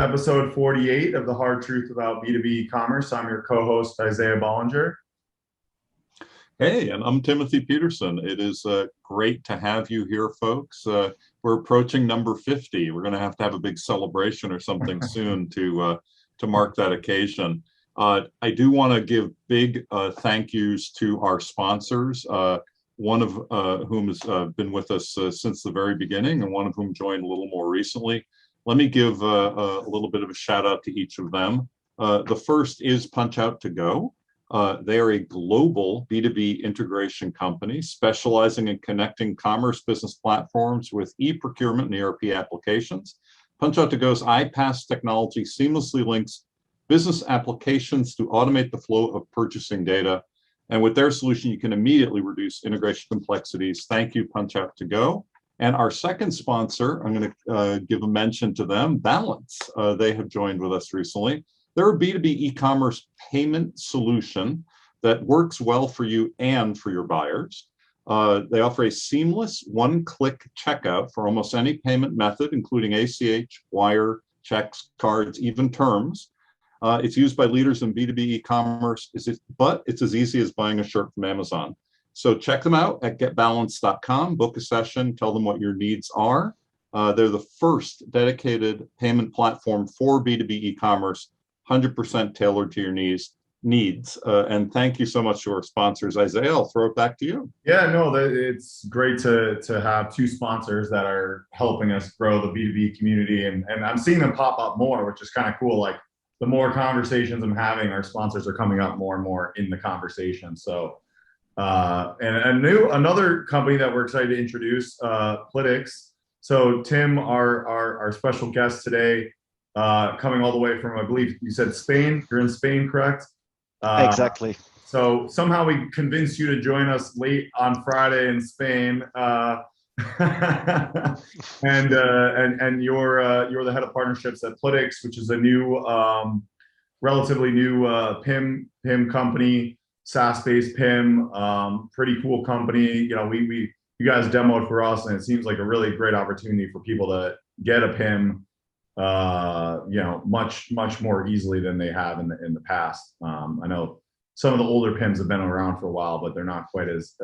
episode 48 of the Hard Truth About B2B e-commerce. I'm your co-host, Isaiah Bollinger. Hey, and I'm Timothy Peterson. It is great to have you here, folks. We're approaching number 50. We're going to have a big celebration or something soon to mark that occasion. I do want to give big thank yous to our sponsors, one of whom has been with us since the very beginning, and one of whom joined a little more recently. Let me give a little bit of a shout out to each of them. The first is Punch Out To Go. They are a global B2B integration company specializing in connecting commerce business platforms with e-procurement and ERP applications. Punch Out To Go's iPaaS technology seamlessly links business applications to automate the flow of purchasing data. And with their solution, you can immediately reduce integration complexities. Thank you, Punch Out To Go. And our second sponsor, I'm going to give a mention to them, Balance. They have joined with us recently. They're a B2B e-commerce payment solution that works well for you and for your buyers. They offer a seamless one-click checkout for almost any payment method, including ACH, wire, checks, cards, even terms. It's used by leaders in B2B e-commerce, but it's as easy as buying a shirt from Amazon. So check them out at getbalance.com, book a session, tell them what your needs are. They're the first dedicated payment platform for B2B e-commerce, 100% tailored to your needs. And thank you so much to our sponsors. Isaiah, I'll throw it back to you. Yeah, no, it's great to have two sponsors that are helping us grow the B2B community. And I'm seeing them pop up more, which is kind of cool. Like the more conversations I'm having, our sponsors are coming up more and more in the conversation. So and another company that we're excited to introduce, Plytix. So Tim, our special guest today, coming all the way from, I believe you said Spain. You're in Spain, correct? Exactly. So somehow we convinced you to join us late on Friday in Spain, and you're the head of partnerships at Plytix, which is a new, relatively new PIM company. SaaS-based PIM, pretty cool company. You know, you guys demoed for us, and it seems like a really great opportunity for people to get a PIM, you know, much more easily than they have in the past. I know some of the older PIMs have been around for a while, but they're not quite as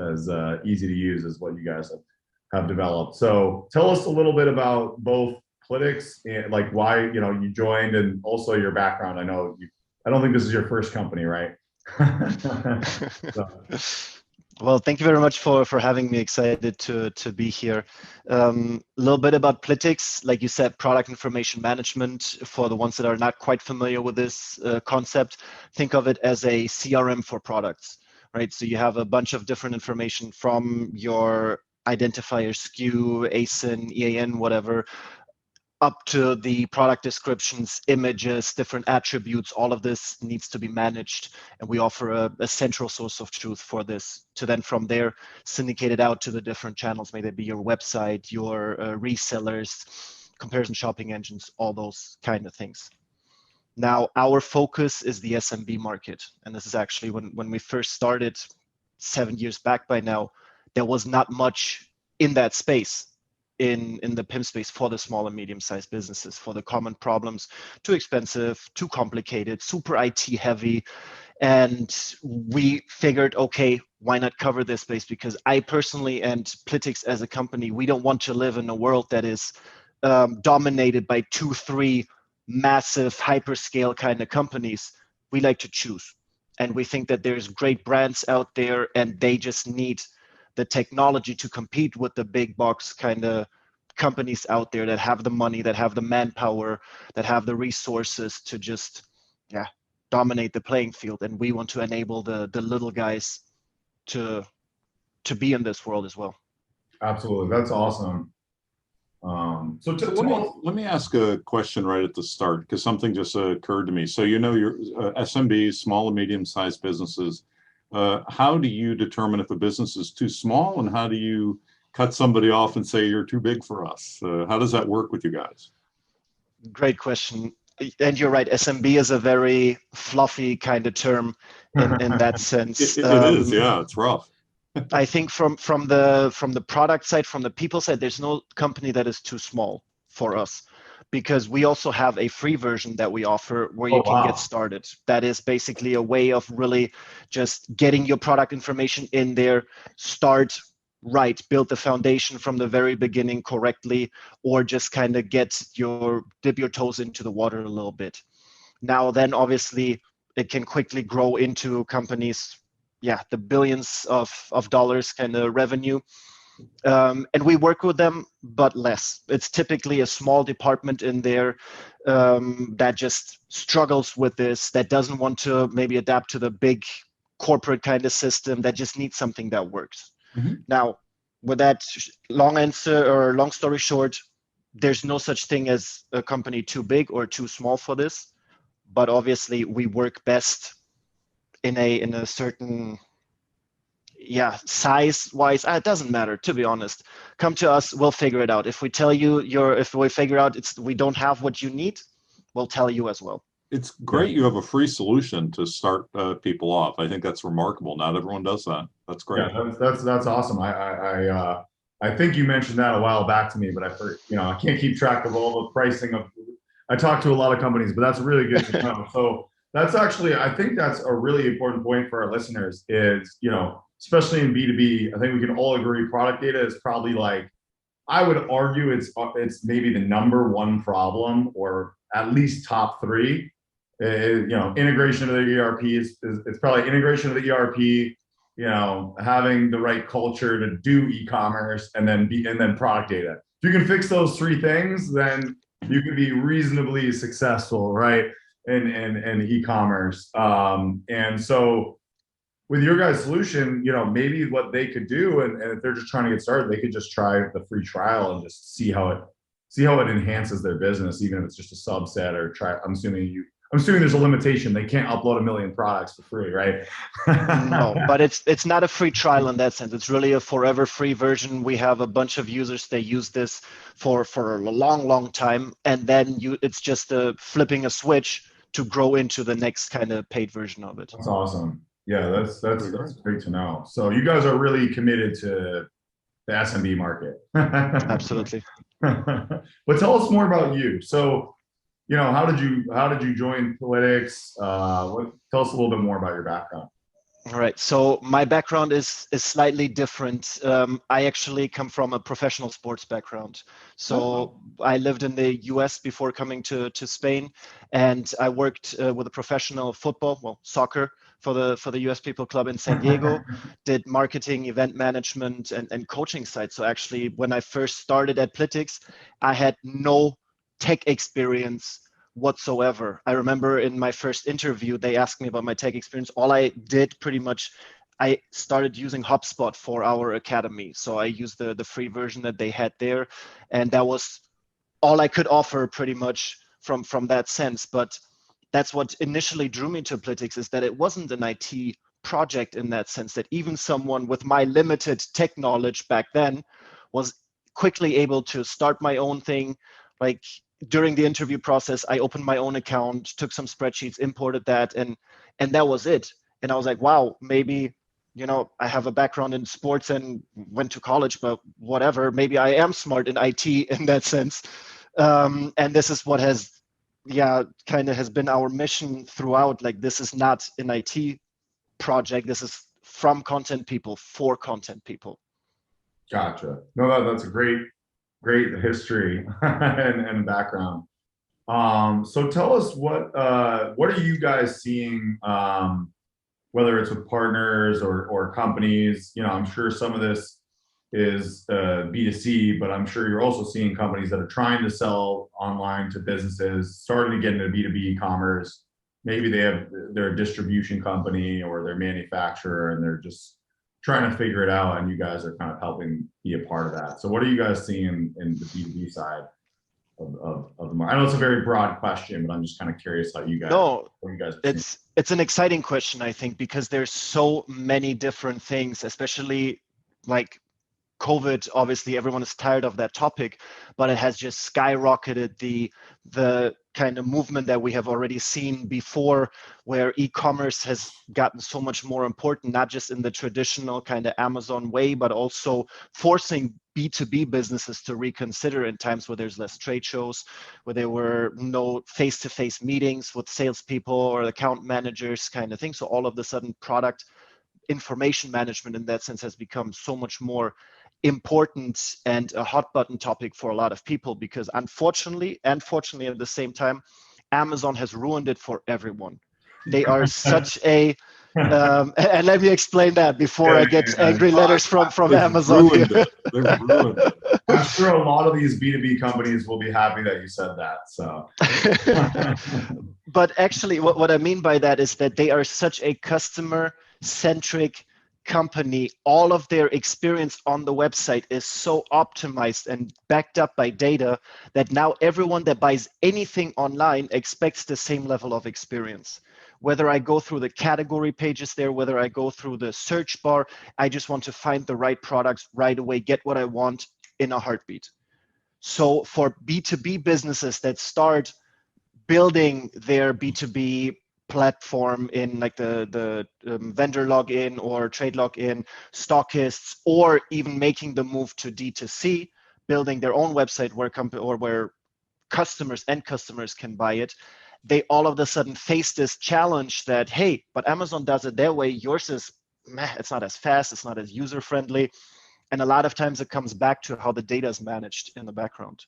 easy to use as what you guys have developed. So tell us a little bit about both Plytix and like why you joined, and also your background. I know I don't think this is your first company, right? Well, thank you very much for having me. Excited to be here. A little bit about Plytix, like you said, product information management. For the ones that are not quite familiar with this concept, think of it as a CRM for products, right? So you have a bunch of different information from your identifier, SKU, ASIN, EAN, whatever, up to the product descriptions, images, different attributes. All of this needs to be managed, and we offer a central source of truth for this to then from there syndicate it out to the different channels, may they be your website, your resellers, comparison shopping engines, all those kind of things. Now, our focus is the SMB market, and this is actually when we first started 7 years back by now, there was not much in that space. In the PIM space for the small and medium-sized businesses, for the common problems, too expensive, too complicated, super IT heavy. And we figured, okay, why not cover this space? Because I personally and Plytix as a company, we don't want to live in a world that is dominated by 2-3 massive hyperscale kind of companies. We like to choose. And we think that there's great brands out there, and they just need the technology to compete with the big box kind of companies out there that have the money, that have the manpower, that have the resources to just dominate the playing field. And we want to enable the little guys to be in this world as well. Absolutely, that's awesome. So let me ask a question right at the start, because something just occurred to me. So your SMBs, small and medium-sized businesses. How do you determine if a business is too small, and how do you cut somebody off and say you're too big for us? How does that work with you guys? Great question. And you're right, SMB is a very fluffy kind of term in that sense. It is, yeah, it's rough. I think from the product side, from the people side, there's no company that is too small for us. because we also have a free version that we offer where you Oh, can get wow. started. That is basically a way of really just getting your product information in there, start right, build the foundation from the very beginning correctly, or just kind of dip your toes into the water a little bit. Now, then obviously it can quickly grow into companies, the billions of dollars kind of revenue. And we work with them, but less. It's typically a small department in there that just struggles with this, that doesn't want to maybe adapt to the big corporate kind of system, that just needs something that works. Now, with that long answer or long story short, there's no such thing as a company too big or too small for this. But obviously, we work best in a certain size wise. It doesn't matter, to be honest. Come to us, we'll figure it out. If we tell you if we figure out we don't have what you need, we'll tell you as well. It's great you have a free solution to start people off. I think that's remarkable. Not everyone does that. That's great. Yeah, that's awesome. I think you mentioned that a while back to me, but I can't keep track of all the pricing of. I talk to a lot of companies, but that's really good to know. So that's actually, I think that's a really important point for our listeners is, especially in B2B, I think we can all agree product data is probably I would argue it's maybe the number one problem, or at least top three. Integration of the ERP it's probably integration of the ERP, having the right culture to do e-commerce, and then product data. If you can fix those three things, then you can be reasonably successful, right? In e-commerce. And so with your guys' solution, maybe what they could do, and if they're just trying to get started, they could just try the free trial and just see how it enhances their business, even if it's just a subset or try. I'm assuming there's a limitation. They can't upload 1 million products for free, right? No, but it's not a free trial in that sense. It's really a forever free version. We have a bunch of users, they use this for a long time, and then it's just flipping a switch to grow into the next kind of paid version of it. That's awesome. Yeah, that's great to know. So you guys are really committed to the SMB market. Absolutely. But tell us more about you. So, how did you join Plytix? Tell us a little bit more about your background. All right. So my background is slightly different. I actually come from a professional sports background. So I lived in the US before coming to Spain, and I worked with a professional soccer for the US People Club in San Diego, did marketing, event management, and coaching sites. So actually, when I first started at Plytix, I had no tech experience whatsoever. I remember in my first interview, they asked me about my tech experience. All I did pretty much, I started using HubSpot for our academy. So I used the free version that they had there. And that was all I could offer pretty much from that sense. But that's what initially drew me to Plytix, is that it wasn't an IT project in that sense, that even someone with my limited tech knowledge back then was quickly able to start my own thing. Like during the interview process, I opened my own account, took some spreadsheets, imported that, and that was it. And I was like, wow, maybe, I have a background in sports and went to college, but whatever, maybe I am smart in IT in that sense. And this is what has been our mission throughout. Like, this is not an IT project. This is from content people for content people. Gotcha. No, that's a great history and background. So tell us what are you guys seeing, whether it's with partners or companies? I'm sure some of this is B2C, but I'm sure you're also seeing companies that are trying to sell online to businesses, starting to get into B2B e-commerce. Maybe they're a distribution company or they're a manufacturer, and they're just trying to figure it out, and you guys are kind of helping be a part of that. So what are you guys seeing in the B2B side of the market? I know it's a very broad question, but I'm just kind of curious how you guys. No, it's an exciting question, I think, because there's so many different things, especially like COVID. Obviously, everyone is tired of that topic, but it has just skyrocketed the kind of movement that we have already seen before, where e-commerce has gotten so much more important, not just in the traditional kind of Amazon way, but also forcing B2B businesses to reconsider in times where there's less trade shows, where there were no face-to-face meetings with salespeople or account managers kind of thing. So all of a sudden product information management in that sense has become so much more important and a hot button topic for a lot of people, because unfortunately and fortunately at the same time, Amazon has ruined it for everyone. They are such a and let me explain that before I get angry letters from Amazon. Ruined it. They've ruined it. I'm sure a lot of these B2B companies will be happy that you said that. So, but actually, what I mean by that is that they are such a customer-centric company. All of their experience on the website is so optimized and backed up by data that now everyone that buys anything online expects the same level of experience. Whether I go through the category pages there, whether I go through the search bar, I just want to find the right products right away, get what I want in a heartbeat. So for B2B businesses that start building their B2B platform in like the vendor login or trade login, stockists, or even making the move to D2C, building their own website where customers can buy it, they all of a sudden face this challenge that, hey, but Amazon does it their way, yours is, meh, it's not as fast, it's not as user-friendly. And a lot of times it comes back to how the data is managed in the background.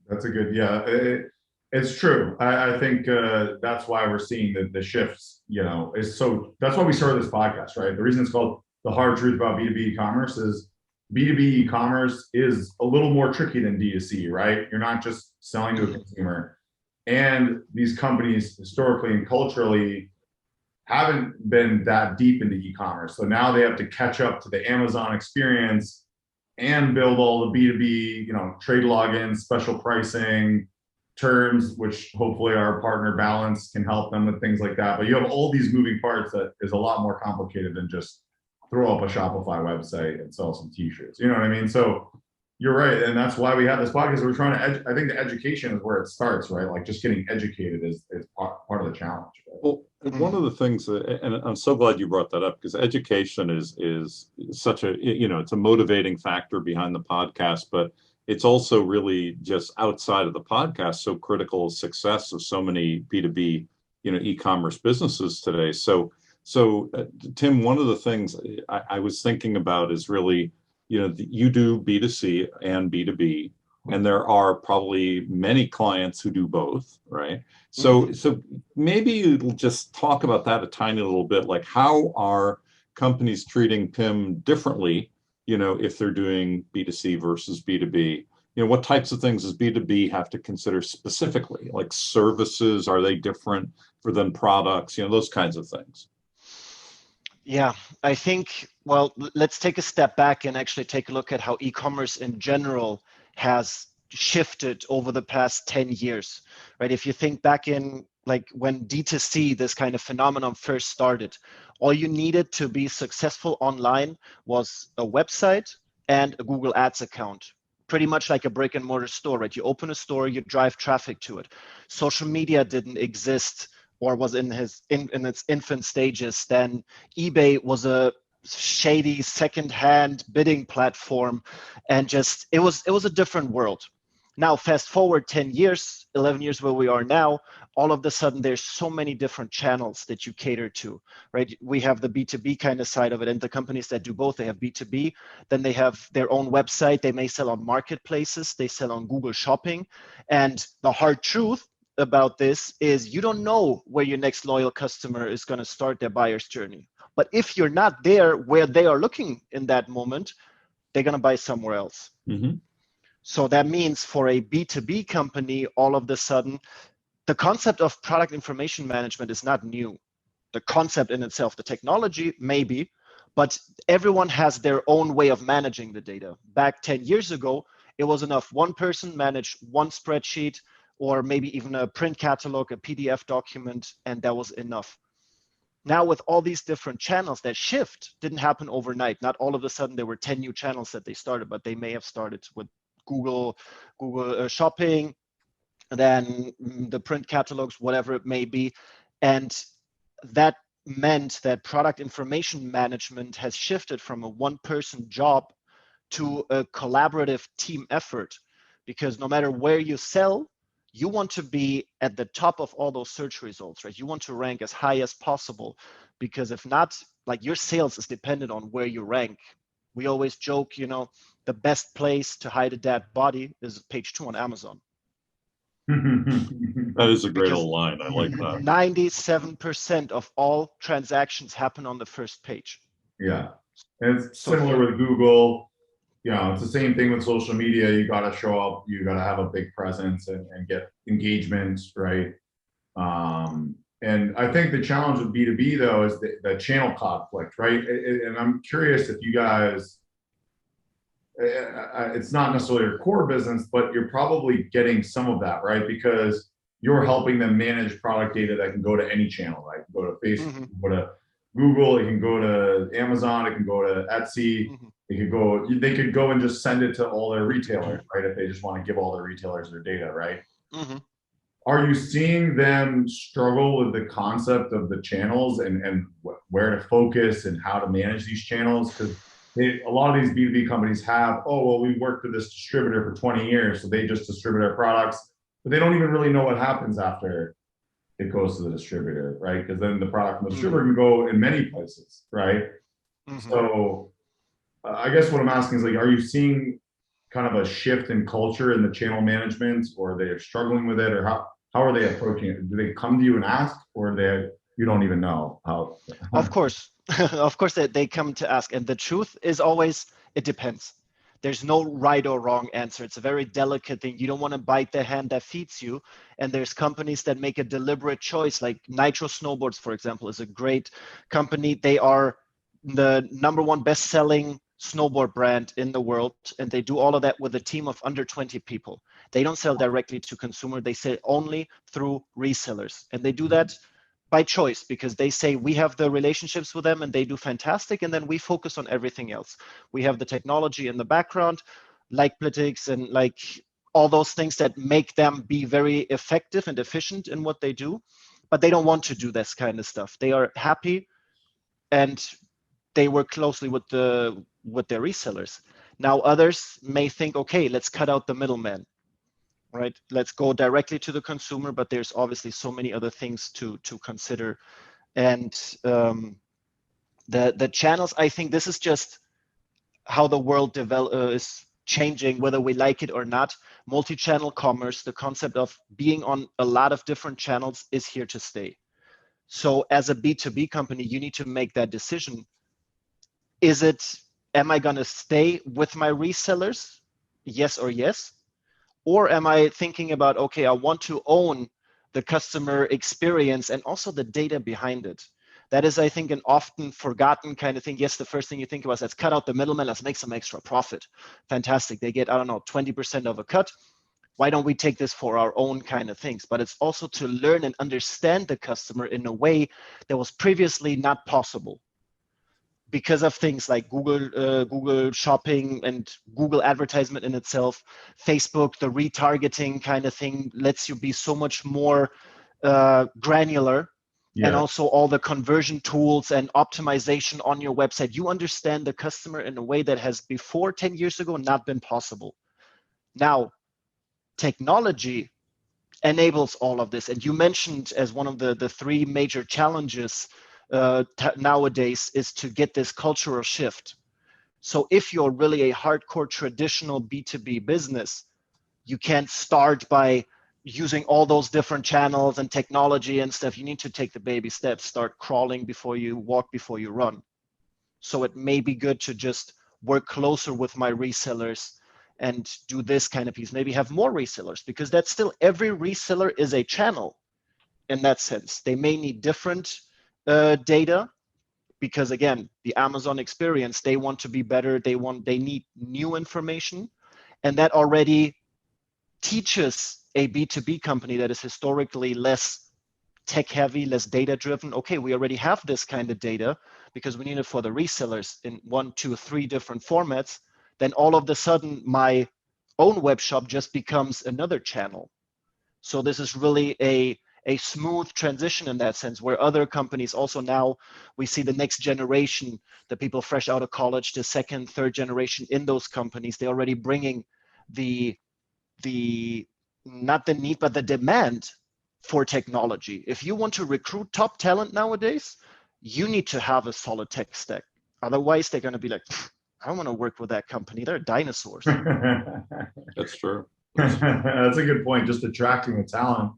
That's a good, yeah, it's true. I think that's why we're seeing the shifts, that's why we started this podcast, right? The reason it's called The Hard Truth About B2B e-commerce is B2B e-commerce is a little more tricky than D2C, right? You're not just selling to a consumer. And these companies historically and culturally haven't been that deep into e-commerce. So now they have to catch up to the Amazon experience and build all the B2B, trade logins, special pricing, terms, which hopefully our partner Balance can help them with things like that. But you have all these moving parts that is a lot more complicated than just throw up a Shopify website and sell some t-shirts. You know what I mean? So you're right. And that's why we have this podcast. We're trying to, I think the education is where it starts, right? Like just getting educated is part of the challenge. Right? Well, one of the things, and I'm so glad you brought that up, because education is such a, it's a motivating factor behind the podcast, but it's also really just outside of the podcast, so critical of success of so many B2B, e-commerce businesses today. So Tim, one of the things I was thinking about is really, you do B2C and B2B, and there are probably many clients who do both, right? So maybe you'll just talk about that a tiny little bit, like how are companies treating PIM differently, if they're doing B2C versus B2B? What types of things does B2B have to consider specifically, like services? Are they different than products? Those kinds of things. Yeah, I think, well, let's take a step back and actually take a look at how e-commerce in general has shifted over the past 10 years, right? If you think back in like when D2C, this kind of phenomenon first started, all you needed to be successful online was a website and a Google Ads account. Pretty much like a brick and mortar store, right? You open a store, you drive traffic to it. Social media didn't exist or was in its infant stages. Then eBay was a shady second-hand bidding platform, and just it was a different world. Now, fast forward 10 years, 11 years where we are now, all of a sudden there's so many different channels that you cater to, right? We have the B2B kind of side of it, and the companies that do both, they have B2B, then they have their own website, they may sell on marketplaces, they sell on Google Shopping, and the hard truth about this is you don't know where your next loyal customer is going to start their buyer's journey. But if you're not there where they are looking in that moment, they're going to buy somewhere else. Mm-hmm. So that means for a B2B company, all of a sudden, the concept of product information management is not new. The concept in itself, the technology, maybe, but everyone has their own way of managing the data. Back 10 years ago, it was enough one person managed one spreadsheet or maybe even a print catalog, a PDF document, and that was enough. Now with all these different channels, that shift didn't happen overnight. Not all of a sudden there were 10 new channels that they started, but they may have started with Google Shopping, then the print catalogs, whatever it may be. And that meant that product information management has shifted from a one-person job to a collaborative team effort, because no matter where you sell, you want to be at the top of all those search results, right? You want to rank as high as possible, because if not, like, your sales is dependent on where you rank. We always joke, you know, the best place to hide a dead body is page 2 on Amazon. That is a great old line. I like that. 97% of all transactions happen on the first page. Yeah, and it's similar with Google. You know, it's the same thing with social media. You got to show up, you got to have a big presence and get engagement, right? And I think the challenge with B2B though is the channel conflict, right? And I'm curious if you guys, it's not necessarily your core business, but you're probably getting some of that, right? Because you're helping them manage product data that can go to any channel, right? Go to Facebook, go to Google, it can go to Amazon, it can go to Etsy, it could go, they could go and just send it to all their retailers, right? If they just want to give all their retailers their data, right? Are you seeing them struggle with the concept of the channels and where to focus and how to manage these channels? Because a lot of these B2B companies have, oh, well, we worked with this distributor for 20 years, so they just distribute our products, but they don't even really know what happens after it goes to the distributor, right? Because then the product from the distributor can go in many places, right? So I guess what I'm asking is, like, are you seeing kind of a shift in culture in the channel management, or they're struggling with it, or how are they approaching it? Do they come to you and ask, or you don't even know how? Of course, of course they come to ask, and the truth is always, it depends. There's no right or wrong answer. It's a very delicate thing. You don't want to bite the hand that feeds you. And there's companies that make a deliberate choice, like Nitro Snowboards, for example, is a great company. They are the #1 best-selling snowboard brand in the world, and they do all of that with a team of under 20 people. They don't sell directly to consumer. They sell only through resellers, and they do that by choice, because they say we have the relationships with them and they do fantastic, and then we focus on everything else. We have the technology in the background, like Plytix and like all those things that make them be very effective and efficient in what they do, but they don't want to do this kind of stuff. They are happy and they work closely with their resellers. Now others may think, okay, let's cut out the middleman, right? Let's go directly to the consumer, but there's obviously so many other things to consider. And the channels, I think this is just how the world is changing, whether we like it or not. Multi-channel commerce, the concept of being on a lot of different channels, is here to stay. So as a B2B company, you need to make that decision. Am I going to stay with my resellers? Yes or yes? Or am I thinking about, okay, I want to own the customer experience and also the data behind it? That is, I think, an often forgotten kind of thing. Yes, the first thing you think about is, let's cut out the middleman, let's make some extra profit. Fantastic. They get, I don't know, 20% of a cut. Why don't we take this for our own kind of things? But it's also to learn and understand the customer in a way that was previously not possible, because of things like Google Shopping and Google advertisement in itself. Facebook, the retargeting kind of thing, lets you be so much more granular. Yeah. And also all the conversion tools and optimization on your website. You understand the customer in a way that has before 10 years ago not been possible. Now, technology enables all of this. And you mentioned as one of the 3 major challenges nowadays is to get this cultural shift. So if you're really a hardcore traditional B2B business, you can't start by using all those different channels and technology and stuff. You need to take the baby steps, start crawling before you walk, before you run. So it may be good to just work closer with my resellers and do this kind of piece. Maybe have more resellers, because that's still, every reseller is a channel in that sense. They may need different data, because again, the Amazon experience, they want to be better. They need new information, and that already teaches a B2B company that is historically less tech heavy, less data driven. Okay, we already have this kind of data because we need it for the resellers in 1, 2, 3 different formats. Then all of a sudden, my own web shop just becomes another channel. So this is really a smooth transition in that sense, where other companies also now, we see the next generation, the people fresh out of college, the second, third generation in those companies, they're already bringing the not the need, but the demand for technology. If you want to recruit top talent nowadays, you need to have a solid tech stack. Otherwise, they're going to be like, I don't want to work with that company. They're dinosaurs. That's true. That's a good point. Just attracting the talent,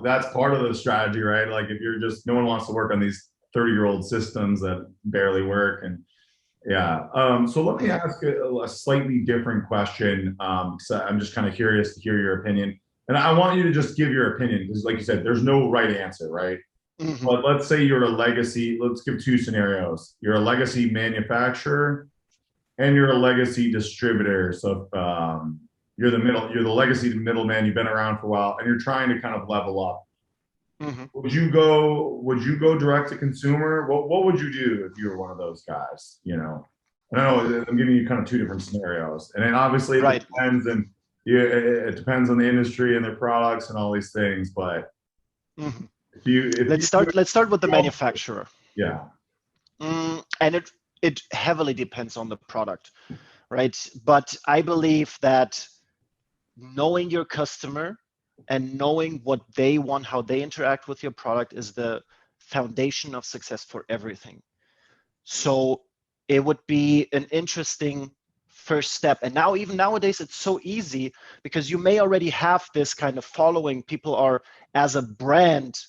that's part of the strategy, right? Like if you're just, no one wants to work on these 30-year-old systems that barely work. And yeah. So let me ask a slightly different question. So I'm just kind of curious to hear your opinion. And I want you to just give your opinion because, like you said, there's no right answer, right? Mm-hmm. But let's say you're a legacy. Let's give two scenarios. You're a legacy manufacturer and you're a legacy distributor. So you're the legacy middleman. You've been around for a while, and you're trying to kind of level up. Mm-hmm. Would you go direct to consumer? What would you do if you were one of those guys? I know I'm giving you kind of two different scenarios, and then obviously it depends, and it depends on the industry and their products and all these things. But let's start with the manufacturer. Yeah, and it heavily depends on the product, right? But I believe that knowing your customer and knowing what they want, how they interact with your product is the foundation of success for everything. So it would be an interesting first step. And now, even nowadays, it's so easy because you may already have this kind of following. People are as a brand,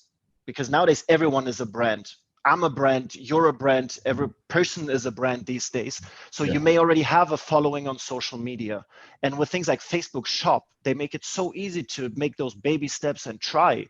because nowadays everyone is a brand. I'm a brand, you're a brand, every person is a brand these days. So you may already have a following on social media. And with things like Facebook Shop, they make it so easy to make those baby steps and try.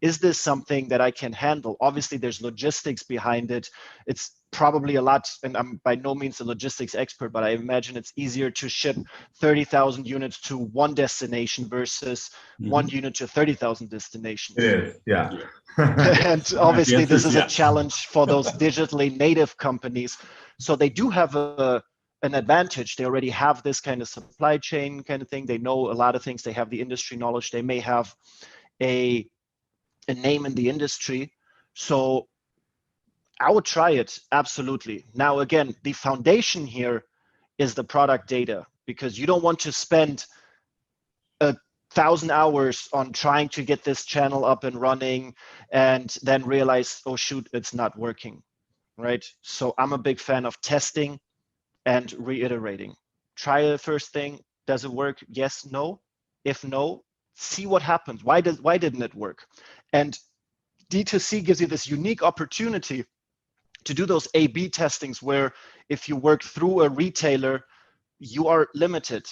Is this something that I can handle? Obviously, there's logistics behind it. It's probably a lot, and I'm by no means a logistics expert, but I imagine it's easier to ship 30,000 units to one destination versus one unit to 30,000 destinations. It is, yeah. And obviously, this is a challenge for those digitally native companies. So they do have an advantage. They already have this kind of supply chain kind of thing. They know a lot of things. They have the industry knowledge. They may have a name in the industry. So I would try it, absolutely. Now, again, the foundation here is the product data, because you don't want to spend 1,000 hours on trying to get this channel up and running and then realize, oh shoot, it's not working, right? So I'm a big fan of testing and reiterating. Try the first thing. Does it work? Yes, no. If no, see what happens. Why didn't it work? And D2C gives you this unique opportunity to do those A/B testings, where if you work through a retailer, you are limited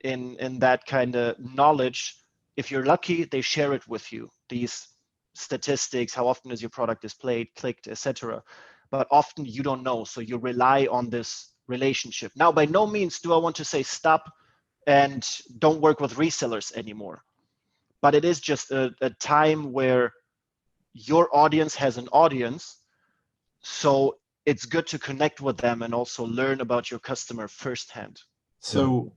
in that kind of knowledge. If you're lucky, they share it with you, these statistics, how often is your product displayed, clicked, etc. But often you don't know, so you rely on this relationship. Now, by no means do I want to say stop and don't work with resellers anymore. But it is just a time where your audience has an audience. So it's good to connect with them and also learn about your customer firsthand. So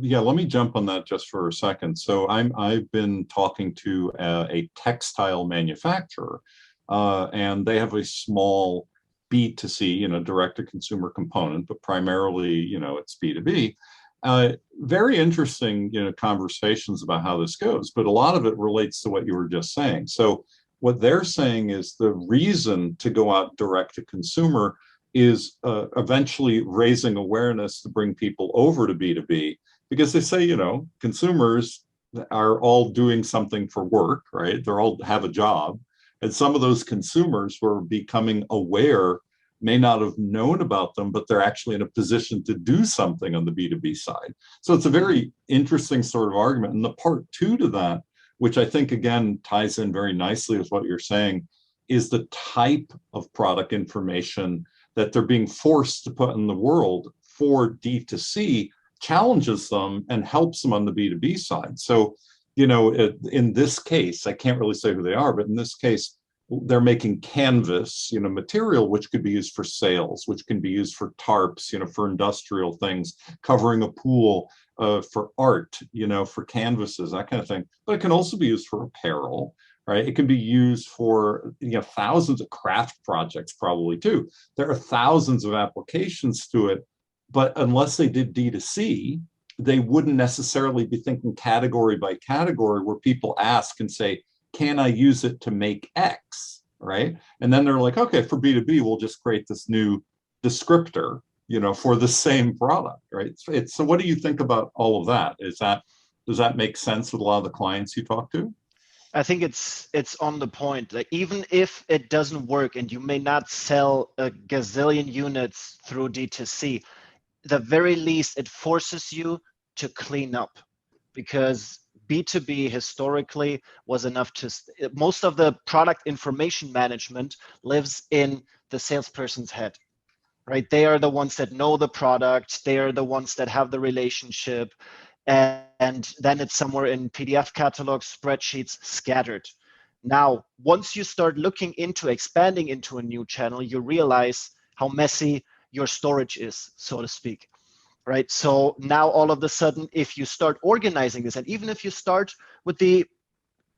yeah, let me jump on that just for a second. So I've been talking to a textile manufacturer, and they have a small B2C, direct to consumer component, but primarily, it's B2B. Very interesting, conversations about how this goes, but a lot of it relates to what you were just saying. So what they're saying is the reason to go out direct to consumer is eventually raising awareness to bring people over to B2B, because they say, consumers are all doing something for work, right? They're all have a job. And some of those consumers who are becoming aware may not have known about them, but they're actually in a position to do something on the B2B side. So it's a very interesting sort of argument. And the part two to that, which I think, again, ties in very nicely with what you're saying, is the type of product information that they're being forced to put in the world for D2C challenges them and helps them on the B2B side. So, in this case, I can't really say who they are, but in this case, they're making canvas, material, which could be used for sales, which can be used for tarps, for industrial things, covering a pool, for art, for canvases, that kind of thing. But it can also be used for apparel, right? It can be used for, thousands of craft projects probably too. There are thousands of applications to it, but unless they did D2C, they wouldn't necessarily be thinking category by category where people ask and say, can I use it to make X, right? And then they're like, okay, for B2B, we'll just create this new descriptor, for the same product, right? So what do you think about all of that? Does that make sense with a lot of the clients you talk to? I think it's on the point. Like, even if it doesn't work and you may not sell a gazillion units through D2C, the very least it forces you to clean up, because B2B historically was enough to, most of the product information management lives in the salesperson's head, right? They are the ones that know the product. They are the ones that have the relationship. And then it's somewhere in PDF catalogs, spreadsheets, scattered. Now, once you start looking into expanding into a new channel, you realize how messy your storage is, so to speak. Right. So now all of a sudden, if you start organizing this, and even if you start with the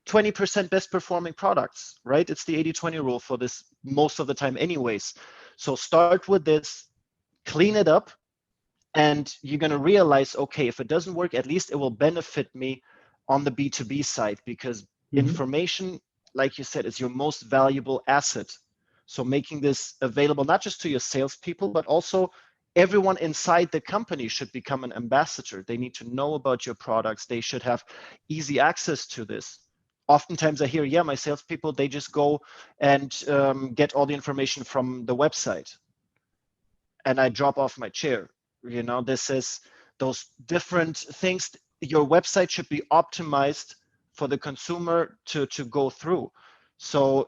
20% best performing products, right? It's the 80-20 rule for this most of the time anyways. So start with this, clean it up, and you're going to realize, okay, if it doesn't work, at least it will benefit me on the B2B side, because information, like you said, is your most valuable asset. So making this available, not just to your salespeople, but also everyone inside the company should become an ambassador. They need to know about your products. They should have easy access to this. Oftentimes I hear, yeah, my salespeople, they just go and get all the information from the website, and I drop off my chair. This is those different things. Your website should be optimized for the consumer to go through. So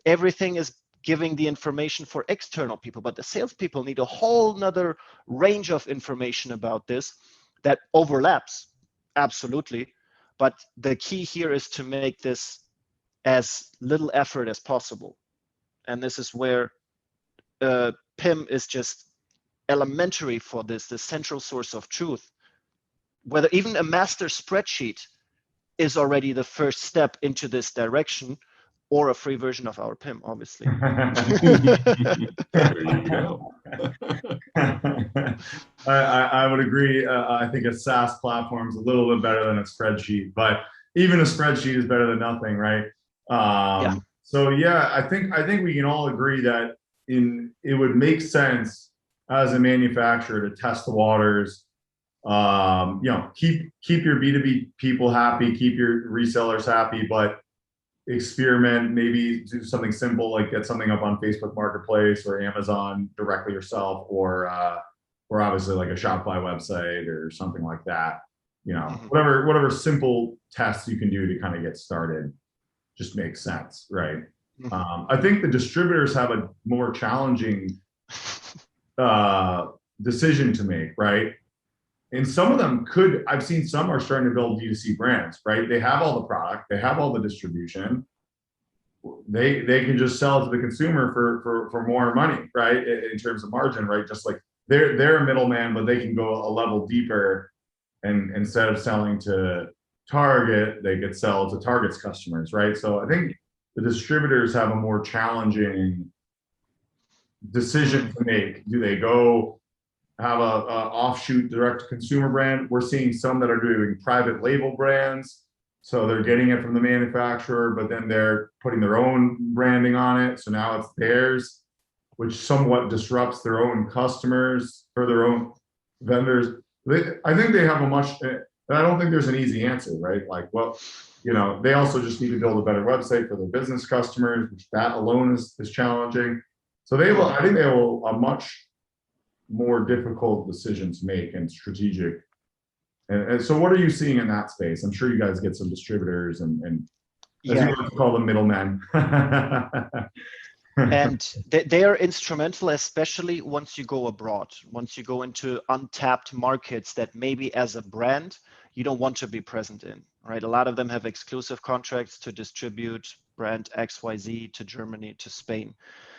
everything is giving the information for external people, but the salespeople need a whole nother range of information about this that overlaps, absolutely. But the key here is to make this as little effort as possible. And this is where PIM is just elementary for this, the central source of truth. Whether even a master spreadsheet is already the first step into this direction, or a free version of our PIM, obviously. There you go. I would agree. I think a SaaS platform is a little bit better than a spreadsheet, but even a spreadsheet is better than nothing, right? Yeah. So yeah, I think we can all agree that it would make sense as a manufacturer to test the waters. Keep your B2B people happy, keep your resellers happy, but experiment, maybe do something simple like get something up on Facebook Marketplace or Amazon directly yourself, or obviously like a Shopify website or something like that. Whatever simple tests you can do to kind of get started just makes sense, right? I think the distributors have a more challenging decision to make, right? And some of them I've seen some are starting to build D2C brands, right? They have all the product, they have all the distribution. They can just sell it to the consumer for more money, right? In terms of margin, right? Just like they're a middleman, but they can go a level deeper, and instead of selling to Target, they could sell to Target's customers, right? So I think the distributors have a more challenging decision to make. Do they go have a offshoot direct consumer brand? We're seeing some that are doing private label brands. So they're getting it from the manufacturer, but then they're putting their own branding on it. So now it's theirs, which somewhat disrupts their own customers or their own vendors. I think they have I don't think there's an easy answer, right? Like, well, they also just need to build a better website for their business customers, which that alone is challenging. So I think they have a much more difficult decision to make and strategic. And so what are you seeing in that space? I'm sure you guys get some distributors and as you like to call them, middlemen. And they are instrumental, especially once you go abroad, once you go into untapped markets that maybe as a brand, you don't want to be present in, right? A lot of them have exclusive contracts to distribute brand XYZ to Germany to Spain.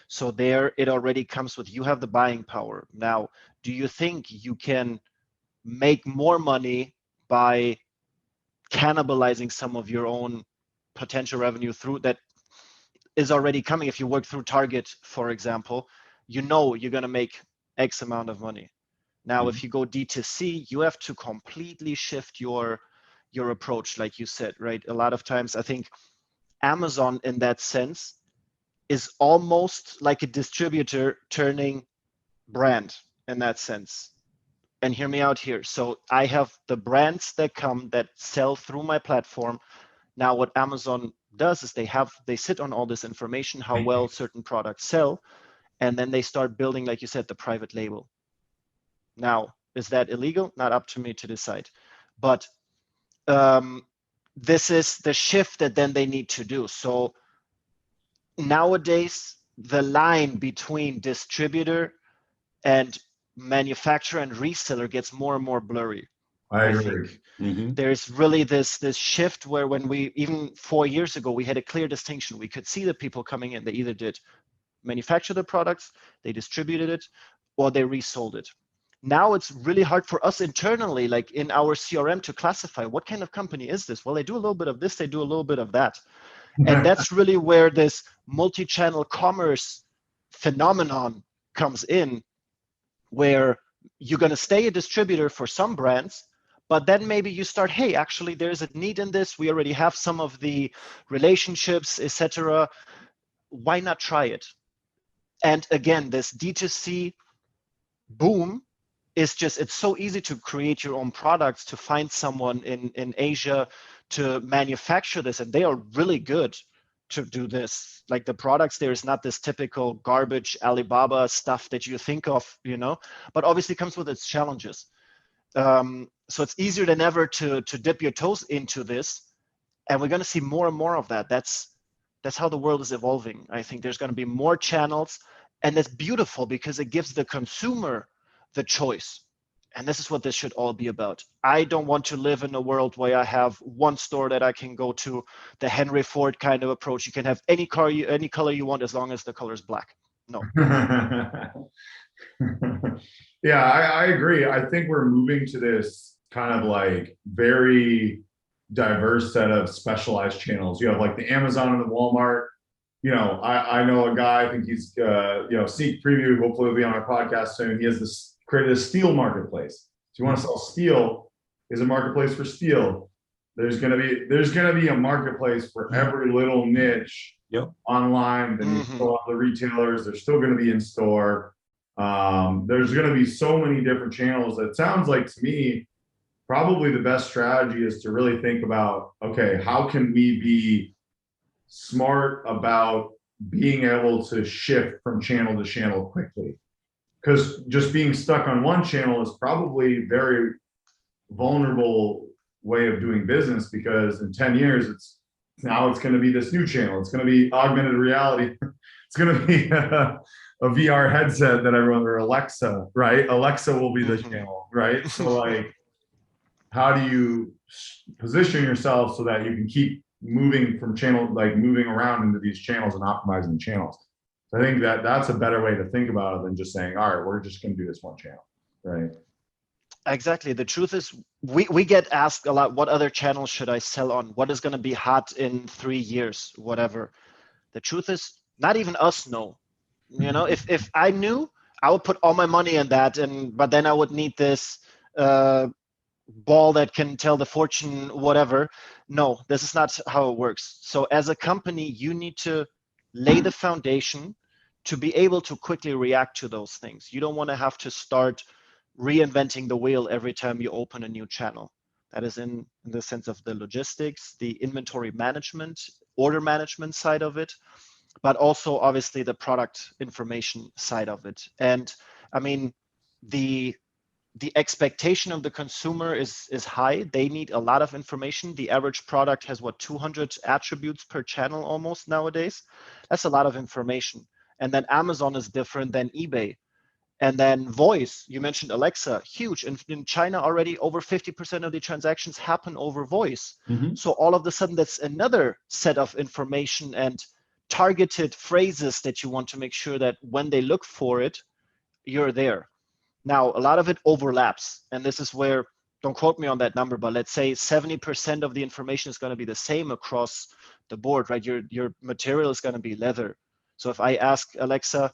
So there it already comes with, you have the buying power. Now, do you think you can make more money by cannibalizing some of your own potential revenue through that is already coming? If you work through Target, for example, you know you're going to make X amount of money. Now, if you go D2C, you have to completely shift your approach, like you said, right? A lot of times, I think Amazon in that sense is almost like a distributor turning brand in that sense. And hear me out here. So I have the brands that come that sell through my platform. Now, what Amazon does is they sit on all this information, how well certain products sell, and then they start building, like you said, the private label. Now, is that illegal? Not up to me to decide. But this is the shift that then they need to do. So nowadays, the line between distributor and manufacturer and reseller gets more and more blurry. I agree. There's really this shift where when we, even 4 years ago, we had a clear distinction. We could see the people coming in. They either did manufacture the products, they distributed it, or they resold it. Now it's really hard for us internally, like in our CRM, to classify what kind of company is this? Well, they do a little bit of this, they do a little bit of that. And that's really where this multi-channel commerce phenomenon comes in, where you're going to stay a distributor for some brands, but then maybe you start, hey, actually, there's a need in this. We already have some of the relationships, etc. Why not try it? And again, this D2C boom is just, it's so easy to create your own products, to find someone in Asia to manufacture this, and they are really good to do this. Like the products, there is not this typical garbage Alibaba stuff that you think of, but obviously comes with its challenges. So it's easier than ever to dip your toes into this, and we're going to see more and more of that. That's how the world is evolving. I think there's going to be more channels, and that's beautiful because it gives the consumer the choice. And this is what this should all be about. I don't want to live in a world where I have one store that I can go to, the Henry Ford kind of approach. You can have any color you want as long as the color is black. No. Yeah, I agree. I think we're moving to this kind of like very diverse set of specialized channels. You have like the Amazon and the Walmart. I know a guy, I think he's, sneak preview, hopefully will be on our podcast soon. He has created a steel marketplace. So you want to sell steel, is a marketplace for steel. There's gonna be a marketplace for every little niche online. Then you go on the retailers, they're still gonna be in store. There's gonna be so many different channels. It sounds like to me, probably the best strategy is to really think about, okay, how can we be smart about being able to shift from channel to channel quickly? Because just being stuck on one channel is probably a very vulnerable way of doing business, because in 10 years, it's going to be this new channel. It's going to be augmented reality. It's going to be a VR headset that everyone, or Alexa, right? Alexa will be the channel, right? So like, how do you position yourself so that you can keep moving from channel, like moving around into these channels and optimizing the channels? I think that's a better way to think about it than just saying, all right, we're just going to do this one channel, right? Exactly. The truth is, we get asked a lot, what other channels should I sell on? What is going to be hot in 3 years, whatever. The truth is, not even us know. If I knew, I would put all my money in that, but then I would need this ball that can tell the fortune, whatever. No, this is not how it works. So as a company, you need to lay the foundation to be able to quickly react to those things. You don't want to have to start reinventing the wheel every time you open a new channel. That is in the sense of the logistics, the inventory management, order management side of it, but also obviously the product information side of it. And I mean, the expectation of the consumer is high. They need a lot of information. The average product has 200 attributes per channel almost nowadays. That's a lot of information. And then Amazon is different than eBay. And then voice, you mentioned Alexa, huge. In China already over 50% of the transactions happen over voice. So all of a sudden that's another set of information and targeted phrases that you want to make sure that when they look for it, you're there. Now, a lot of it overlaps. And this is where, don't quote me on that number, but let's say 70% of the information is going to be the same across the board, right? Your material is going to be leather. So if I ask Alexa,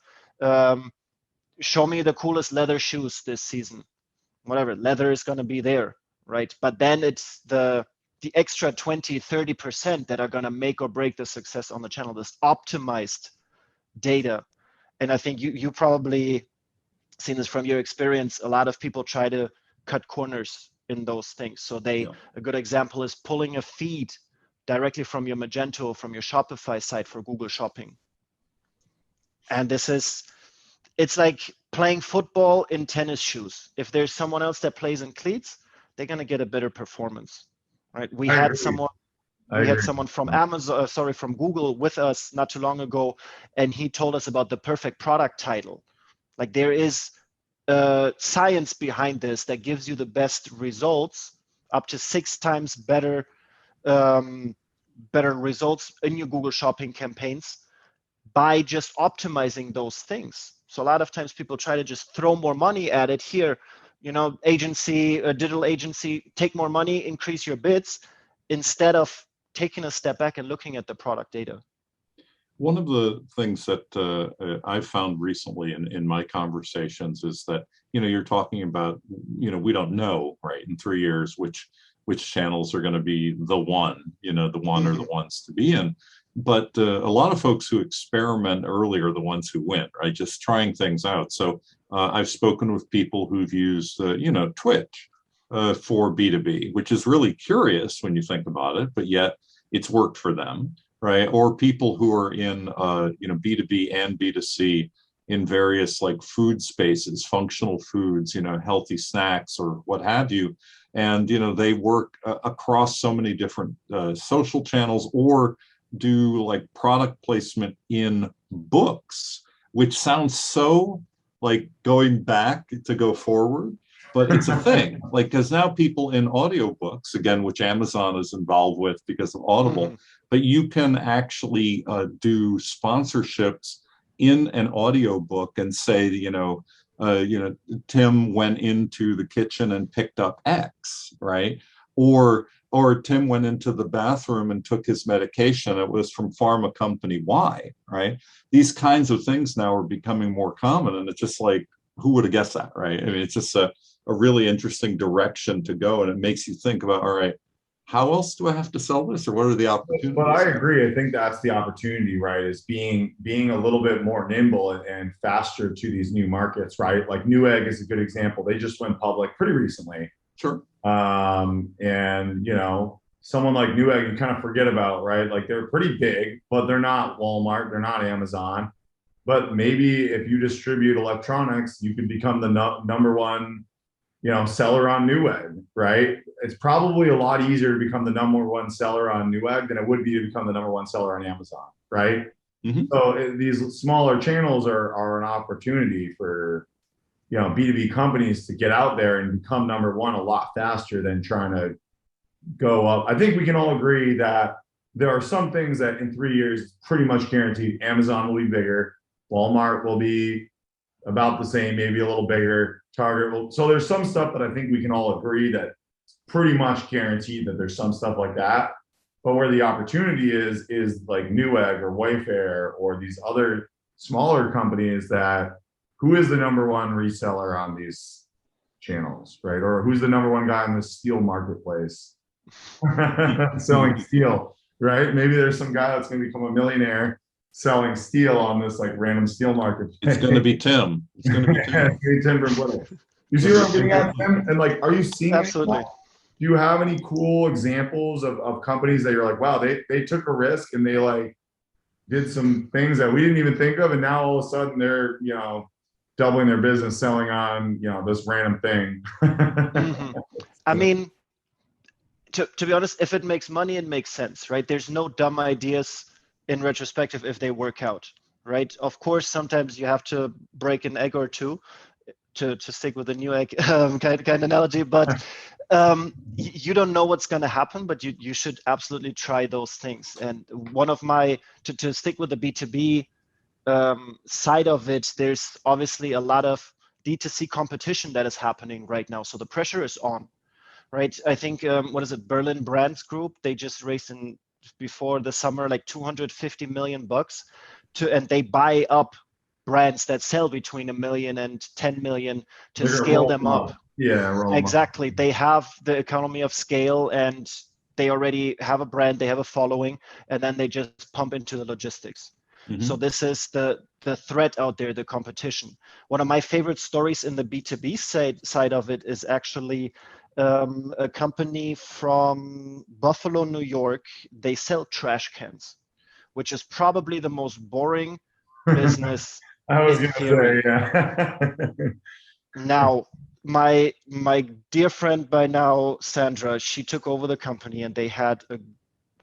show me the coolest leather shoes this season, whatever, leather is going to be there, right? But then it's the extra 20-30% that are going to make or break the success on the channel, this optimized data. And I think you probably seen this from your experience. A lot of people try to cut corners in those things. So a good example is pulling a feed directly from your Magento, from your Shopify site for Google Shopping. And it's like playing football in tennis shoes. If there's someone else that plays in cleats, they're going to get a better performance, right? We had someone from Amazon, from Google with us not too long ago, and he told us about the perfect product title. Like there is science behind this that gives you the best results, up to 6 times better results in your Google Shopping campaigns by just optimizing those things. So a lot of times people try to just throw more money at it. Here, agency, a digital agency, take more money, increase your bids, instead of taking a step back and looking at the product data. One of the things that I've found recently in my conversations is that, you're talking about, we don't know, right, in 3 years, which channels are going to be the one, the one or the ones to be in. But a lot of folks who experiment early are the ones who win, right? Just trying things out. So I've spoken with people who've used, Twitch for B2B, which is really curious when you think about it, but yet it's worked for them, right? Or people who are in, B2B and B2C in various like food spaces, functional foods, healthy snacks or what have you. And, they work across so many different social channels or do like product placement in books, which sounds so like going back to go forward, but it's a thing. Like, because now people in audiobooks, again, which Amazon is involved with because of Audible, but you can actually do sponsorships in an audiobook and say, Tim went into the kitchen and picked up X, right? Or Tim went into the bathroom and took his medication. It was from pharma company Y, right? These kinds of things now are becoming more common. And it's just like, who would have guessed that, right? I mean, it's just a really interesting direction to go. And it makes you think about, all right, how else do I have to sell this? Or what are the opportunities? But I agree. I think that's the opportunity, right? Is being a little bit more nimble and faster to these new markets, right? Like Newegg is a good example. They just went public pretty recently. Sure. And someone like Newegg, you kind of forget about, right? Like they're pretty big, but they're not Walmart, they're not Amazon. But maybe if you distribute electronics, you could become the number one, seller on Newegg, right? It's probably a lot easier to become the number one seller on Newegg than it would be to become the number one seller on Amazon, right? So these smaller channels are an opportunity for B2B companies to get out there and become number one a lot faster than trying to go up. I think we can all agree that there are some things that in 3 years, pretty much guaranteed, Amazon will be bigger, Walmart will be about the same, maybe a little bigger, Target will. So there's some stuff that I think we can all agree that pretty much guaranteed that there's some stuff like that. But where the opportunity is like Newegg or Wayfair or these other smaller companies that, who is the number one reseller on these channels, right? Or who's the number one guy in the steel marketplace selling steel, right? Maybe there's some guy that's going to become a millionaire selling steel on this like random steel marketplace. It's going to be Tim. It's going to be Tim. Tim from Plytix. You see what I'm getting at, Tim? And like, are you seeing Absolutely. Do you have any cool examples of companies that you're like, wow, they took a risk and they like did some things that we didn't even think of, and now all of a sudden they're doubling their business selling on this random thing? I mean, to be honest, if it makes money, it makes sense, right? There's no dumb ideas in retrospective if they work out, right? Of course, sometimes you have to break an egg or two, to stick with the new kind of analogy, but you don't know what's going to happen, but you should absolutely try those things. And one of my, to stick with the B2B side of it, there's obviously a lot of D2C competition that is happening right now. So the pressure is on, right? I think, what is it, Berlin Brands Group, they just raised before the summer, like $250 million and they buy up brands that sell between $1 million and 10 million to scale them up. Yeah, exactly. They have the economy of scale and they already have a brand, they have a following, and then they just pump into the logistics. Mm-hmm. So this is the threat out there, the competition. One of my favorite stories in the B2B side of it is actually a company from Buffalo, New York. They sell trash cans, which is probably the most boring business. I was going to say, yeah. Now, my dear friend by now, Sandra, she took over the company and they had a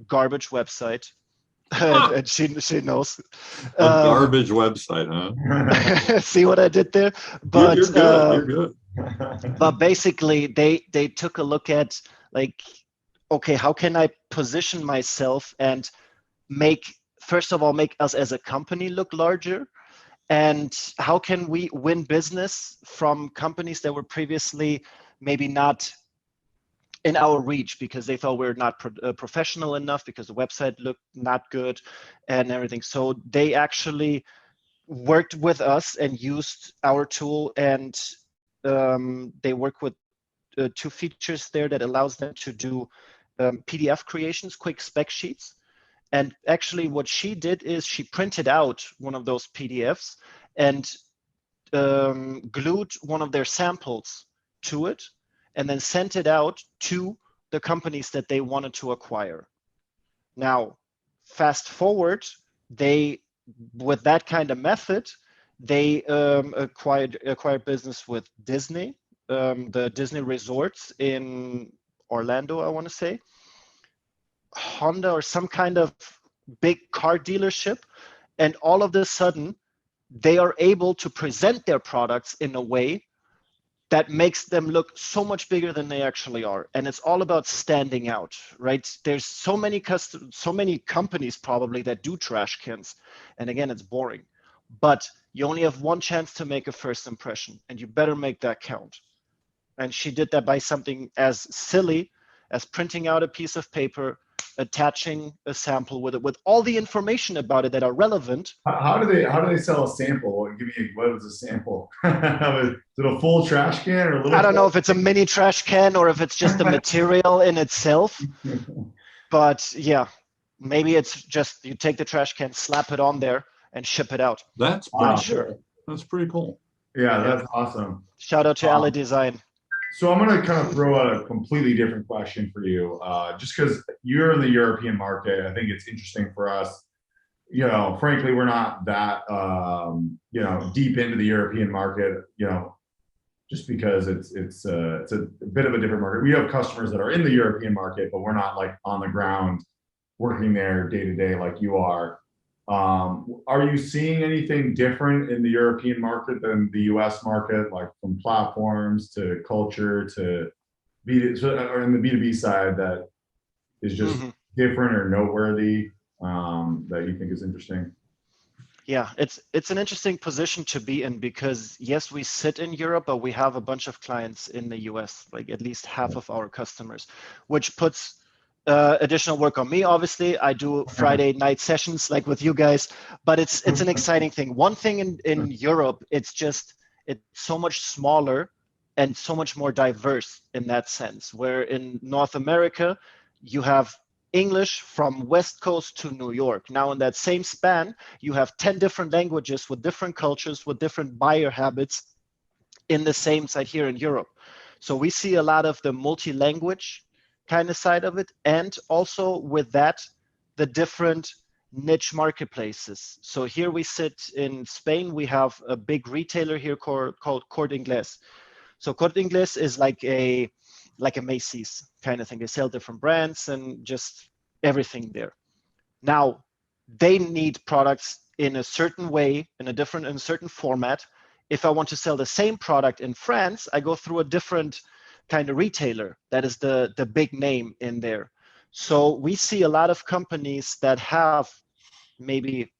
garbage website. And she knows. A garbage website, huh? See what I did there? But you're good. You're good. But basically, they took a look at, like, okay, how can I position myself and first of all, make us as a company look larger? And how can we win business from companies that were previously maybe not in our reach because they thought we're not professional enough, because the website looked not good and everything. So they actually worked with us and used our tool, and they work with 2 features there that allows them to do PDF creations, quick spec sheets. And actually what she did is she printed out one of those PDFs and glued one of their samples to it, and then sent it out to the companies that they wanted to acquire. Now, fast forward, with that kind of method, they acquired business with Disney, the Disney resorts in Orlando, I want to say, Honda, or some kind of big car dealership. And all of a sudden, they are able to present their products in a way that makes them look so much bigger than they actually are. And it's all about standing out, right? There's so many companies probably that do trash cans. And again, it's boring. But you only have one chance to make a first impression, and you better make that count. And she did that by something as silly as printing out a piece of paper, attaching a sample with it, with all the information about it that are relevant. How do they sell a sample? Give me, what is a sample? Is it a full trash can or a little? I don't know if it's a mini trash can or if it's just the material in itself. But yeah, maybe it's just you take the trash can, slap it on there, and ship it out. That's pretty cool. That's pretty cool. Yeah, that's awesome. Shout out to Alley Design. So I'm going to kind of throw out a completely different question for you, just because you're in the European market. I think it's interesting for us. You know, frankly, we're not that, deep into the European market, just because it's a bit of a different market. We have customers that are in the European market, but we're not like on the ground working there day to day like you are. Are you seeing anything different in the European market than the US market, like from platforms to culture to or in the B2B side that is just different or noteworthy, that you think is interesting? Yeah, it's an interesting position to be in, because yes, we sit in Europe, but we have a bunch of clients in the US, like at least half of our customers, which puts additional work on me. Obviously, I do Friday night sessions like with you guys, but it's an exciting thing. One thing in Europe, it's so much smaller and so much more diverse in that sense, where in North America, you have English from West Coast to New York. Now in that same span, you have 10 different languages with different cultures, with different buyer habits in the same side here in Europe. So we see a lot of the multi-language kind of side of it, and also with that, the different niche marketplaces. So here we sit in Spain, we have a big retailer here called Corte Inglés. So Corte Inglés is like a Macy's kind of thing. They sell different brands and just everything there. Now, they need products in a certain way, in a certain format, if I want to sell the same product in France, I go through a different kind of retailer that is the big name in there. So we see a lot of companies that have maybe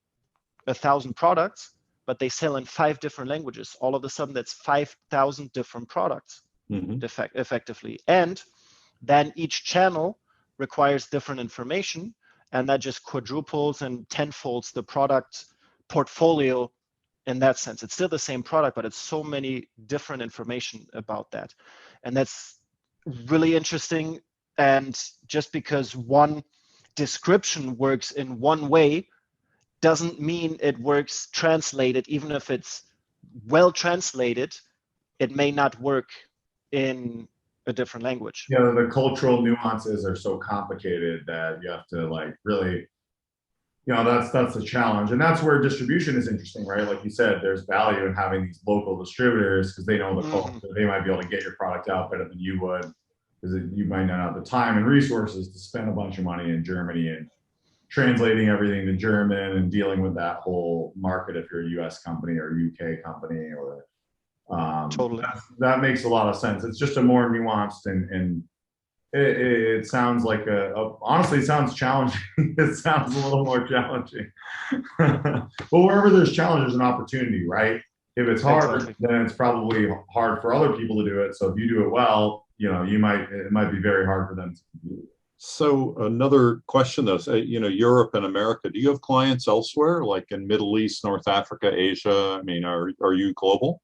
1,000 products, but they sell in 5 different languages. All of a sudden, that's 5,000 different products effectively. And then each channel requires different information, and that just quadruples and tenfolds the product portfolio in that sense. It's still the same product, but it's so many different information about that. And that's really interesting. And just because one description works in one way doesn't mean it works translated. Even if it's well translated, it may not work in a different language. Yeah, the cultural nuances are so complicated that you have to like really, that's the challenge. And that's where distribution is interesting, right? Like you said, there's value in having these local distributors because they know the culture. They might be able to get your product out better than you would, because you might not have the time and resources to spend a bunch of money in Germany and translating everything to German and dealing with that whole market if you're a US company or a UK company or Totally. that makes a lot of sense. It's just a more nuanced and it sounds like honestly, it sounds challenging. It sounds a little more challenging. But wherever there's challenge, there's an opportunity, right? If it's hard, then it's probably hard for other people to do it. So if you do it well, it might be very hard for them to do it. So another question though, Europe and America, do you have clients elsewhere, like in Middle East, North Africa, Asia? I mean, are you global?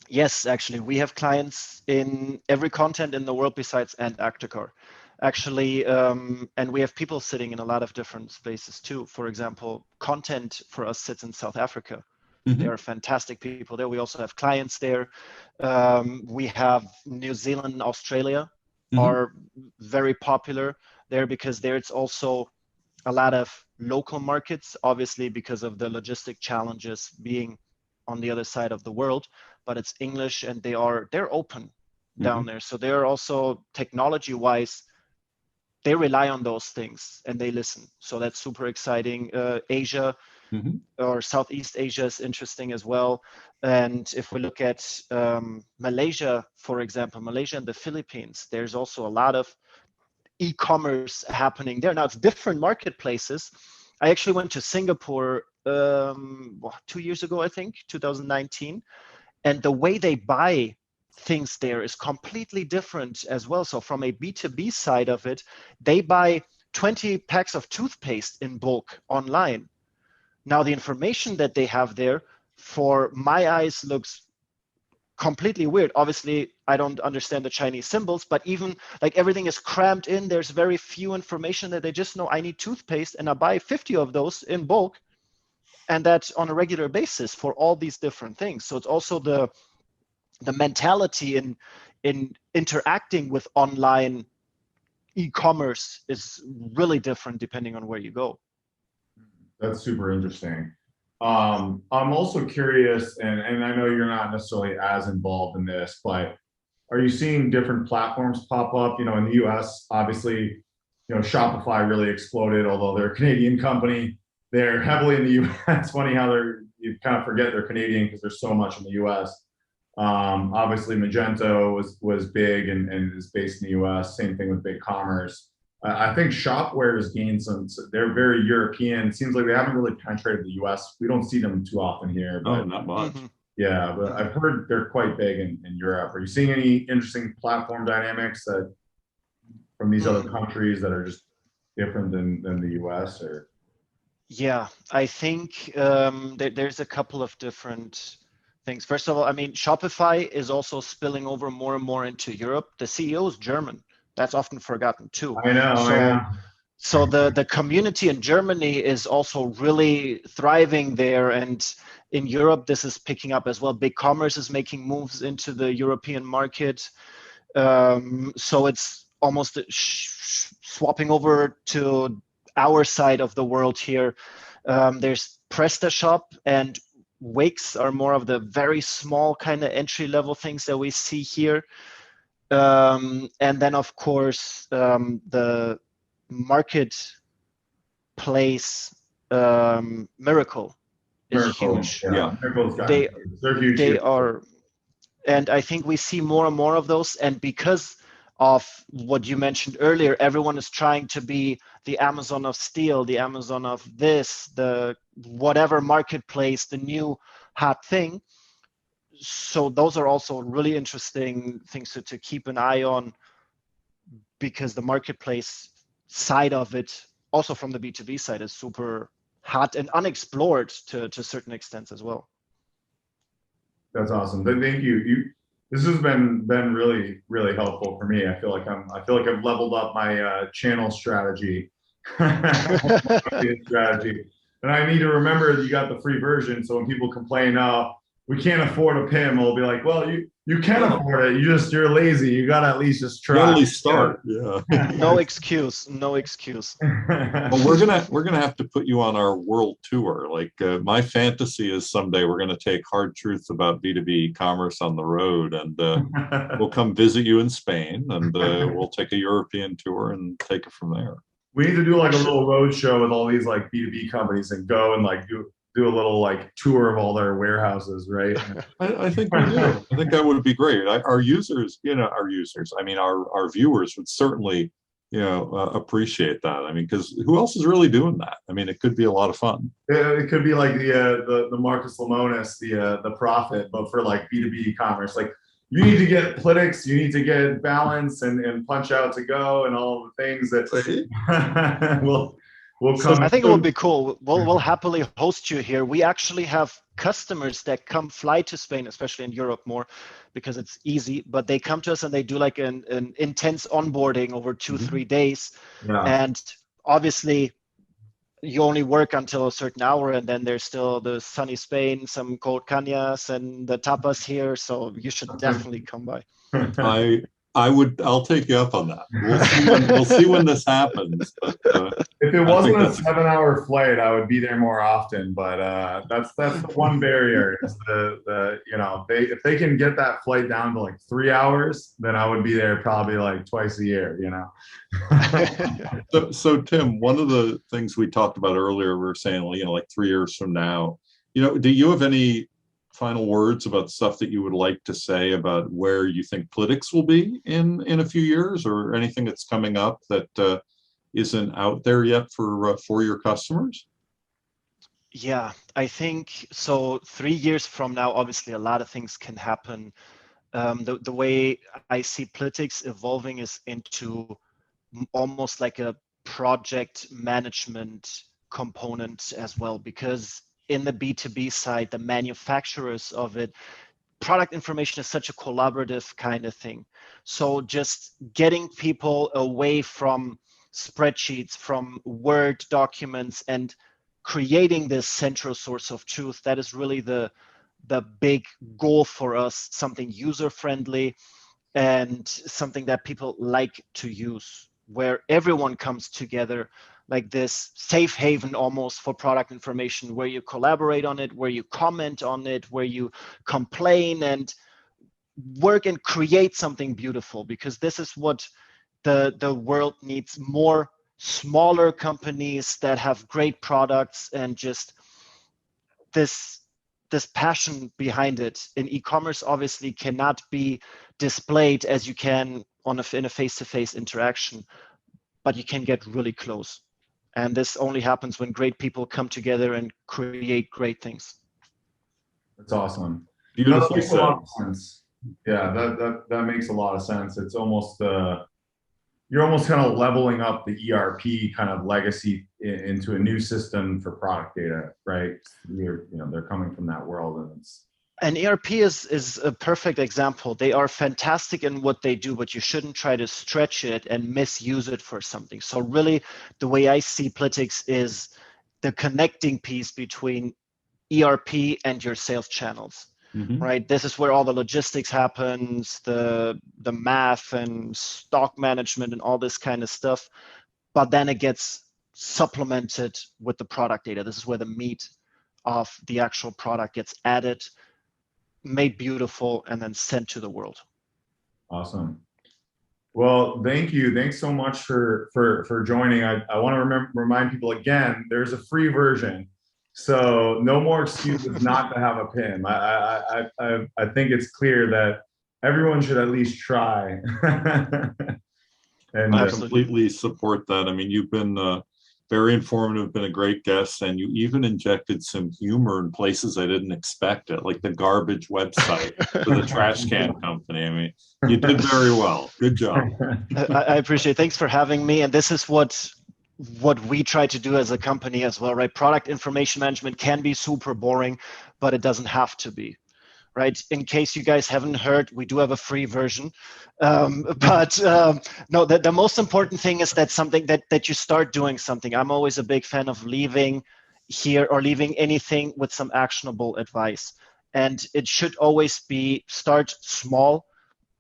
Yes, actually, we have clients in every continent in the world besides Antarctica. Actually, and we have people sitting in a lot of different spaces too. For example, content for us sits in South Africa. There are fantastic people there. We also have clients there. We have New Zealand and Australia are very popular there because there it's also a lot of local markets, obviously because of the logistic challenges being on the other side of the world, but it's English and they're open down there. So they're also technology-wise, they rely on those things and they listen. So that's super exciting. Asia or Southeast Asia is interesting as well. And if we look at Malaysia, for example, Malaysia and the Philippines, there's also a lot of e-commerce happening there. Now it's different marketplaces. I actually went to Singapore 2 years ago, I think, 2019. And the way they buy things there is completely different as well. So from a B2B side of it, they buy 20 packs of toothpaste in bulk online. Now, the information that they have there, for my eyes, looks completely weird. Obviously, I don't understand the Chinese symbols, but even like everything is crammed in, there's very few information that they just know I need toothpaste and I buy 50 of those in bulk, and that's on a regular basis for all these different things. So it's also the mentality in interacting with online e-commerce is really different depending on where you go. That's super interesting. I'm also curious, and I know you're not necessarily as involved in this, but are you seeing different platforms pop up? In the US, obviously, Shopify really exploded, although they're a Canadian company. They're heavily in the US. It's funny how you kind of forget they're Canadian because there's so much in the US. Obviously, Magento was big and is based in the US. Same thing with BigCommerce. I think Shopware has gained they're very European. It seems like they haven't really penetrated the US. We don't see them too often here. But, not much. Yeah, but I've heard they're quite big in Europe. Are you seeing any interesting platform dynamics from these other countries that are just different than the US? Or yeah, I think there's a couple of different things. First of all, I mean, Shopify is also spilling over more and more into Europe. The CEO is German. That's often forgotten too. I know. So the community in Germany is also really thriving there, and in Europe this is picking up as well. BigCommerce is making moves into the European market, so it's almost swapping over to our side of the world here. There's PrestaShop and Wix are more of the very small kind of entry-level things that we see here. And then, of course, the marketplace Miracle is Miracles, huge. Yeah. Miracles guys. They They're huge. they Here. are, and I think we see more and more of those. And because of what you mentioned earlier, everyone is trying to be the Amazon of steel, the Amazon of this, the whatever marketplace, the new hot thing. So those are also really interesting things to keep an eye on, because the marketplace side of it, also from the B2B side, is super hot and unexplored to a certain extent as well. That's awesome. Thank you. This has been really helpful for me. I feel like I've leveled up my channel strategy. Strategy. And I need to remember you got the free version. So when people complain, oh, we can't afford a PIM, I'll be like, well, you can afford it. You're lazy. You got to at least just try. You at least start. Yeah. No excuse. No excuse. Well, we're gonna have to put you on our world tour. Like my fantasy is someday we're gonna take Hard Truth About B2B commerce on the road, and we'll come visit you in Spain, and we'll take a European tour and take it from there. We need to do like a little road show with all these like B2B companies and go and like do a little like tour of all their warehouses, right? I think we do. I think that would be great. Our users, I mean, our viewers would certainly, appreciate that. I mean, because who else is really doing that? I mean, it could be a lot of fun. It could be like the Marcus Lemonis, the Prophet, but for like B2B e-commerce. Like you need to get Plytix, you need to get Balance and Punch Out to Go and all the things that will come. I think it would be cool. We'll happily host you here. We actually have customers that fly to Spain, especially in Europe more, because it's easy, but they come to us and they do like an intense onboarding over 2-3 days. Yeah. And obviously you only work until a certain hour, and then there's still the sunny Spain, some cold cañas and the tapas here. So you should definitely come by. I'll take you up on that. We'll see when this happens. But, if it wasn't a 7-hour flight, I would be there more often. But that's the one barrier. Is if they can get that flight down to like 3 hours, then I would be there probably like twice a year. So Tim, one of the things we talked about earlier, we were saying, like 3 years from now, do you have any final words about stuff that you would like to say about where you think Plytix will be in a few years, or anything that's coming up that isn't out there yet for your customers? Yeah, I think so. 3 years from now, obviously a lot of things can happen. The way I see Plytix evolving is into almost like a project management component as well, because in the B2B side, the manufacturers of it, product information is such a collaborative kind of thing. So just getting people away from spreadsheets, from Word documents, and creating this central source of truth, that is really the big goal for us, something user-friendly and something that people like to use, where everyone comes together, like this safe haven almost for product information, where you collaborate on it, where you comment on it, where you complain and work and create something beautiful, because this is what the world needs: more smaller companies that have great products and just this passion behind it. In e-commerce obviously cannot be displayed as you can in a face-to-face interaction, but you can get really close. And this only happens when great people come together and create great things. That's awesome. Beautiful. That makes a lot of sense. Yeah, that makes a lot of sense. It's almost you're almost kind of leveling up the ERP kind of legacy into a new system for product data, right? They're coming from that world, and it's. And ERP is a perfect example. They are fantastic in what they do, but you shouldn't try to stretch it and misuse it for something. So really, the way I see Plytix is the connecting piece between ERP and your sales channels, right? This is where all the logistics happens, the math and stock management and all this kind of stuff. But then it gets supplemented with the product data. This is where the meat of the actual product gets added, made beautiful, and then sent to the world. Awesome. Well, thank you. Thanks so much for joining. I want to remind people again, there's a free version. So no more excuses not to have a PIM. I think it's clear that everyone should at least try. And I completely support that. I mean, you've been very informative, been a great guest, and you even injected some humor in places I didn't expect it, like the garbage website for the trash can company. I mean, you did very well. Good job. I appreciate it. Thanks for having me. And this is what we try to do as a company as well, right? Product information management can be super boring, but it doesn't have to be, right? In case you guys haven't heard, we do have a free version. No, the most important thing is that something that you start doing something. I'm always a big fan of leaving here or leaving anything with some actionable advice. And it should always be start small,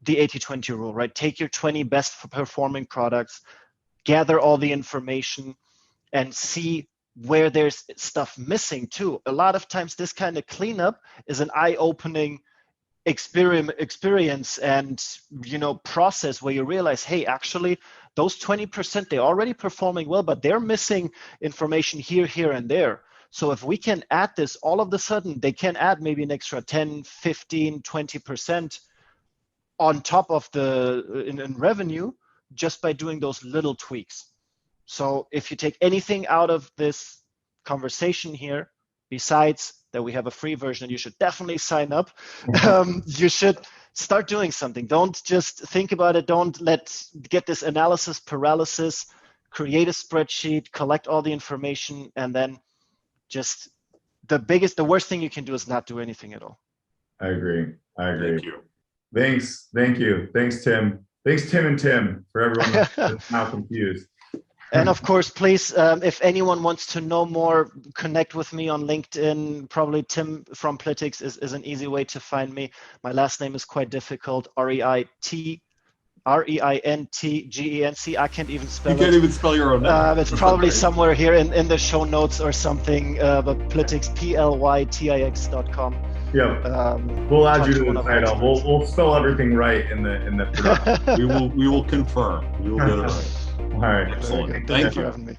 the 80-20 rule, right? Take your 20 best performing products, gather all the information, and see where there's stuff missing too. A lot of times this kind of cleanup is an eye-opening experience and process where you realize, hey, actually those 20%, they're already performing well, but they're missing information here, and there. So if we can add this, all of a sudden they can add maybe an extra 10, 15, 20% on top of in revenue just by doing those little tweaks. So if you take anything out of this conversation here, besides that we have a free version, you should definitely sign up. You should start doing something. Don't just think about it. Don't get this analysis paralysis. Create a spreadsheet, collect all the information, and then just the worst thing you can do is not do anything at all. I agree. Thank you. Thanks. Thank you. Thanks, Tim. Thanks, Tim and Tim, for everyone that's now confused. And of course, please, if anyone wants to know more, connect with me on LinkedIn. Probably Tim from Plytix is an easy way to find me. My last name is quite difficult. Reintgenc. I can't even spell it. You can't even spell your own name. It's probably somewhere here in the show notes or something. But Plytix, Plytix.com. Yeah, we'll add you to the title. We'll spell everything right in the production. We will confirm. We will get it right. All right. Excellent. Thank you. For having me.